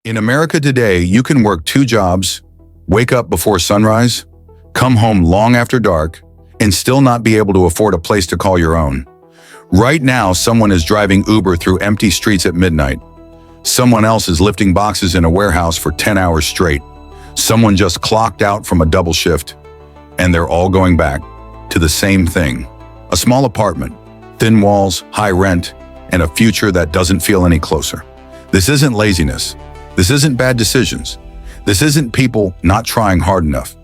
In America today, you can work 2 jobs, wake up before sunrise, come home long after dark, and still not be able to afford a place to call your own. Right now, someone is driving Uber through empty streets at midnight. Someone else is lifting boxes in a warehouse for 10 hours straight. Someone just clocked out from a double shift, and they're all going back to the same thing. A small apartment, thin walls, high rent, and a future that doesn't feel any closer. This isn't laziness. This isn't bad decisions. This isn't people not trying hard enough.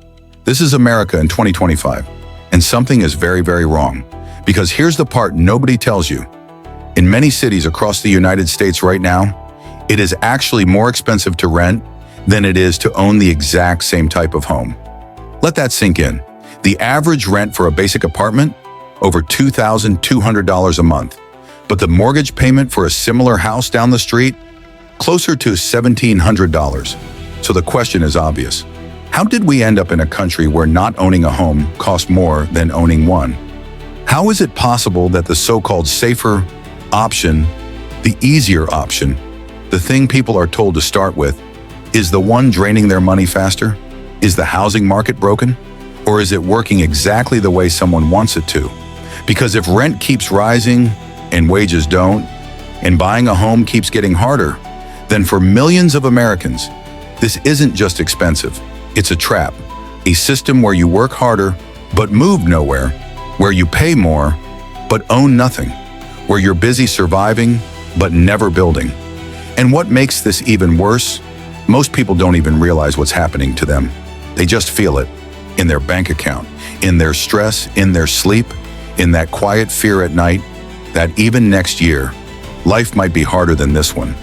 This is America in 2025, and something is very, very wrong. Because here's the part nobody tells you. In many cities across the United States right now, it is actually more expensive to rent than it is to own the exact same type of home. Let that sink in. The average rent for a basic apartment, over $2,200 a month. But the mortgage payment for a similar house down the street, closer to $1,700. So the question is obvious. How did we end up in a country where not owning a home costs more than owning one? How is it possible that the so-called safer option, the easier option, the thing people are told to start with, is the one draining their money faster? Is the housing market broken? Or is it working exactly the way someone wants it to? Because if rent keeps rising and wages don't, and buying a home keeps getting harder, then for millions of Americans, this isn't just expensive. It's a trap, a system where you work harder but move nowhere, where you pay more but own nothing, where you're busy surviving but never building. And what makes this even worse? Most people don't even realize what's happening to them. They just feel it in their bank account, in their stress, in their sleep, in that quiet fear at night that even next year, life might be harder than this one.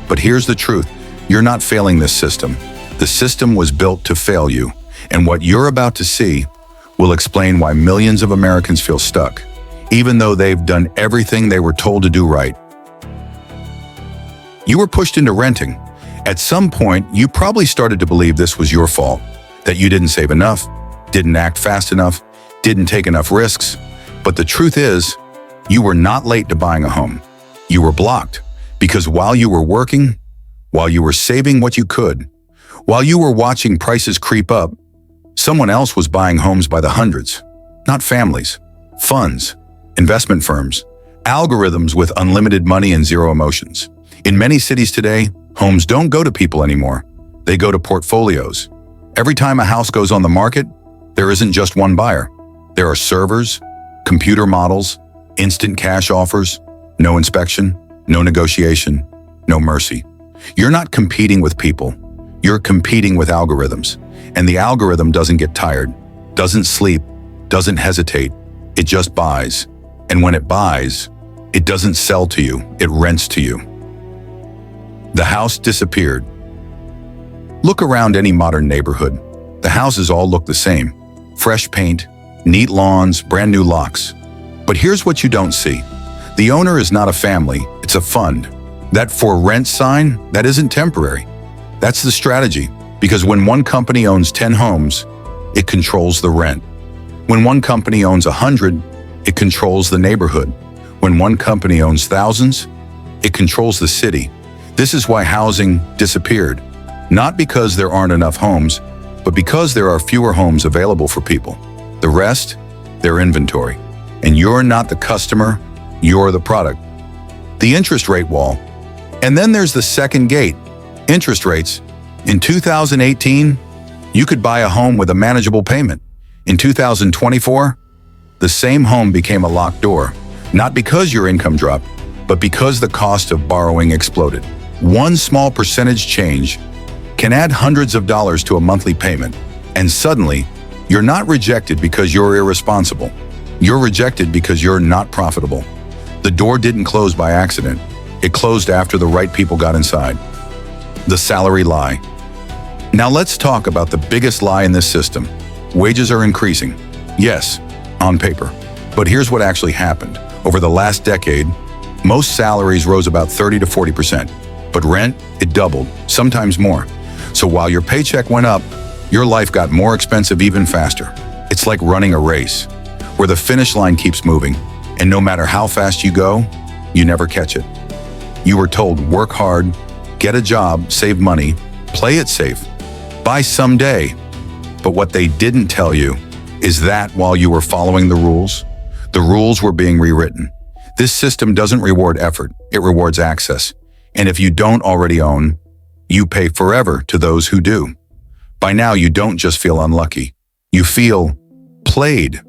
But here's the truth. You're not failing this system. The system was built to fail you. And what you're about to see will explain why millions of Americans feel stuck, even though they've done everything they were told to do right. You were pushed into renting. At some point, you probably started to believe this was your fault, that you didn't save enough, didn't act fast enough, didn't take enough risks. But the truth is, you were not late to buying a home. You were blocked because while you were working, while you were saving what you could, while you were watching prices creep up, someone else was buying homes by the hundreds. Not families, funds, investment firms, algorithms with unlimited money and zero emotions. In many cities today, homes don't go to people anymore. They go to portfolios. Every time a house goes on the market, there isn't just one buyer. There are servers, computer models, instant cash offers, no inspection, no negotiation, no mercy. You're not competing with people. You're competing with algorithms. And the algorithm doesn't get tired, doesn't sleep, doesn't hesitate. It just buys. And when it buys, it doesn't sell to you, it rents to you. The house disappeared. Look around any modern neighborhood. The houses all look the same. Fresh paint, neat lawns, brand new locks. But here's what you don't see. The owner is not a family, it's a fund. That for rent sign, that isn't temporary. That's the strategy, because when one company owns 10 homes, it controls the rent. When one company owns 100, it controls the neighborhood. When one company owns thousands, it controls the city. This is why housing disappeared. Not because there aren't enough homes, but because there are fewer homes available for people. The rest, their inventory. And you're not the customer, you're the product. The interest rate wall. And then there's the second gate, interest rates. In 2018, you could buy a home with a manageable payment. In 2024, the same home became a locked door, not because your income dropped, but because the cost of borrowing exploded. One small percentage change can add hundreds of dollars to a monthly payment, and suddenly, you're not rejected because you're irresponsible. You're rejected because you're not profitable. The door didn't close by accident. It closed after the right people got inside. The salary lie. Now let's talk about the biggest lie in this system. Wages are increasing. Yes, on paper. But here's what actually happened. Over the last decade, most salaries rose about 30 to 40%. But rent, it doubled, sometimes more. So while your paycheck went up, your life got more expensive even faster. It's like running a race, where the finish line keeps moving, and no matter how fast you go, you never catch it. You were told, work hard, get a job, save money, play it safe, buy someday. But what they didn't tell you is that while you were following the rules were being rewritten. This system doesn't reward effort, it rewards access. And if you don't already own, you pay forever to those who do. By now, you don't just feel unlucky. You feel played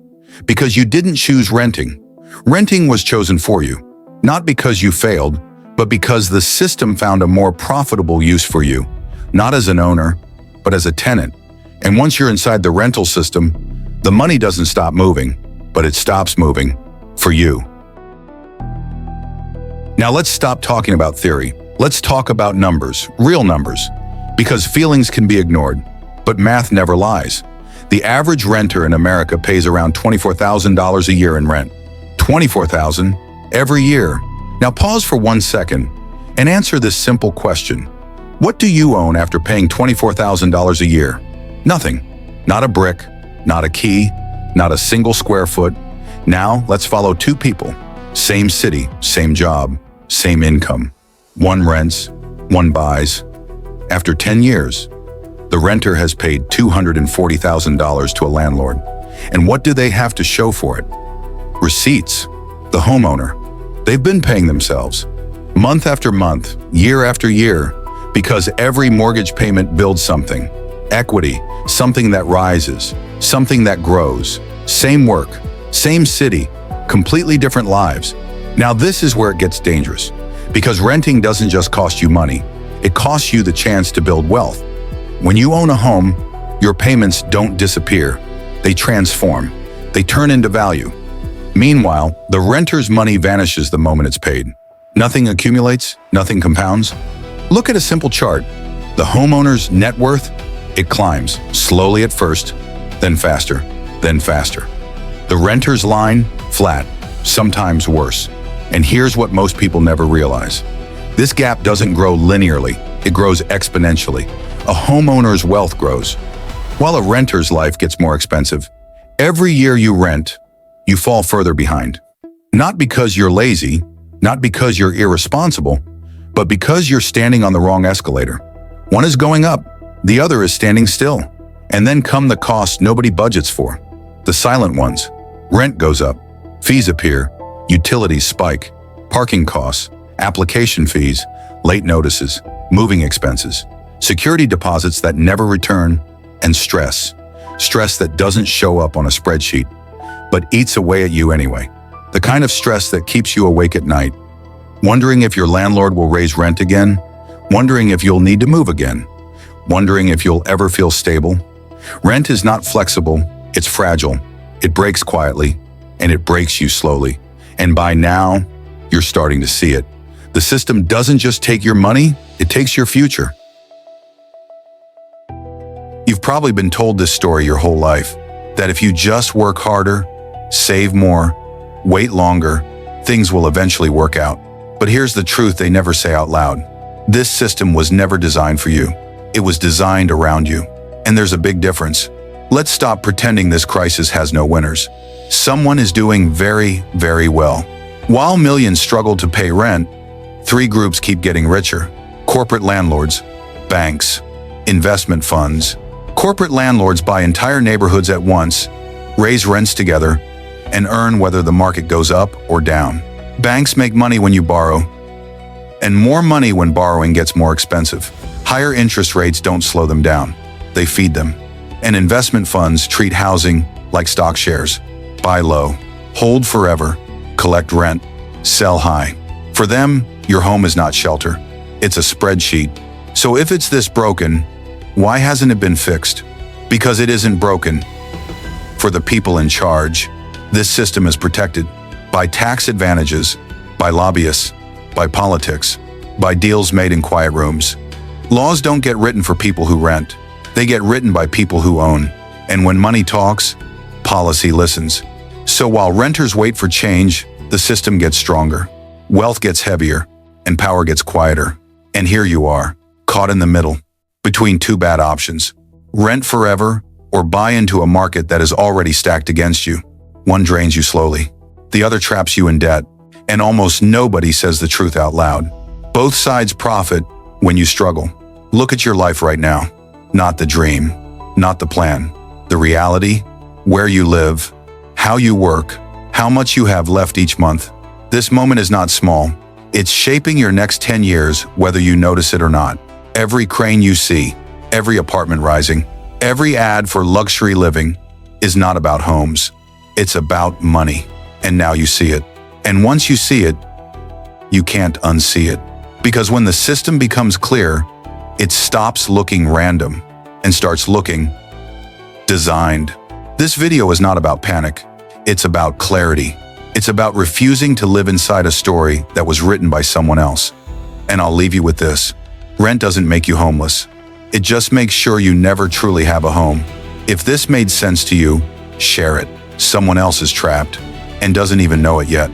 because you didn't choose renting. Renting was chosen for you, not because you failed, but because the system found a more profitable use for you, not as an owner, but as a tenant. And once you're inside the rental system, the money doesn't stop moving, but it stops moving for you. Now let's stop talking about theory. Let's talk about numbers, real numbers, because feelings can be ignored, but math never lies. The average renter in America pays around $24,000 a year in rent. $24,000 every year. Now pause for 1 second and answer this simple question. What do you own after paying $24,000 a year? Nothing. Not a brick, not a key, not a single square foot. Now let's follow two people. Same city, same job, same income. One rents, one buys. After 10 years, the renter has paid $240,000 to a landlord. And what do they have to show for it? Receipts. The homeowner. They've been paying themselves, month after month, year after year, because every mortgage payment builds something. Equity, something that rises, something that grows. Same work, same city, completely different lives. Now this is where it gets dangerous, because renting doesn't just cost you money, it costs you the chance to build wealth. When you own a home, your payments don't disappear, they transform, they turn into value. Meanwhile, the renter's money vanishes the moment it's paid. Nothing accumulates, nothing compounds. Look at a simple chart. The homeowner's net worth, it climbs, slowly at first, then faster, then faster. The renter's line, flat, sometimes worse. And here's what most people never realize. This gap doesn't grow linearly, it grows exponentially. A homeowner's wealth grows, while a renter's life gets more expensive. Every year you rent, you fall further behind. Not because you're lazy, not because you're irresponsible, but because you're standing on the wrong escalator. One is going up, the other is standing still. And then come the costs nobody budgets for. The silent ones. Rent goes up, fees appear, utilities spike, parking costs, application fees, late notices, moving expenses, security deposits that never return, and stress. Stress that doesn't show up on a spreadsheet, but eats away at you anyway. The kind of stress that keeps you awake at night, wondering if your landlord will raise rent again, wondering if you'll need to move again, wondering if you'll ever feel stable. Rent is not flexible, it's fragile. It breaks quietly, and it breaks you slowly. And by now, you're starting to see it. The system doesn't just take your money, it takes your future. You've probably been told this story your whole life, that if you just work harder, save more, wait longer, things will eventually work out. But here's the truth they never say out loud. This system was never designed for you. It was designed around you. And there's a big difference. Let's stop pretending this crisis has no winners. Someone is doing very, very well. While millions struggle to pay rent, three groups keep getting richer. Corporate landlords, banks, investment funds. Corporate landlords buy entire neighborhoods at once, raise rents together, and earn whether the market goes up or down. Banks make money when you borrow, and more money when borrowing gets more expensive. Higher interest rates don't slow them down, they feed them. And investment funds treat housing like stock shares. Buy low, hold forever, collect rent, sell high. For them, your home is not shelter, it's a spreadsheet. So if it's this broken, why hasn't it been fixed? Because it isn't broken. For the people in charge, this system is protected by tax advantages, by lobbyists, by politics, by deals made in quiet rooms. Laws don't get written for people who rent. They get written by people who own. And when money talks, policy listens. So while renters wait for change, the system gets stronger. Wealth gets heavier, and power gets quieter. And here you are, caught in the middle, between two bad options. Rent forever, or buy into a market that is already stacked against you. One drains you slowly, the other traps you in debt, and almost nobody says the truth out loud. Both sides profit, when you struggle. Look at your life right now. Not the dream, not the plan. The reality, where you live, how you work, how much you have left each month. This moment is not small. It's shaping your next 10 years, whether you notice it or not. Every crane you see, every apartment rising, every ad for luxury living is not about homes. It's about money. And now you see it. And once you see it, you can't unsee it. Because when the system becomes clear, it stops looking random and starts looking designed. This video is not about panic. It's about clarity. It's about refusing to live inside a story that was written by someone else. And I'll leave you with this. Rent doesn't make you homeless. It just makes sure you never truly have a home. If this made sense to you, share it. Someone else is trapped and doesn't even know it yet.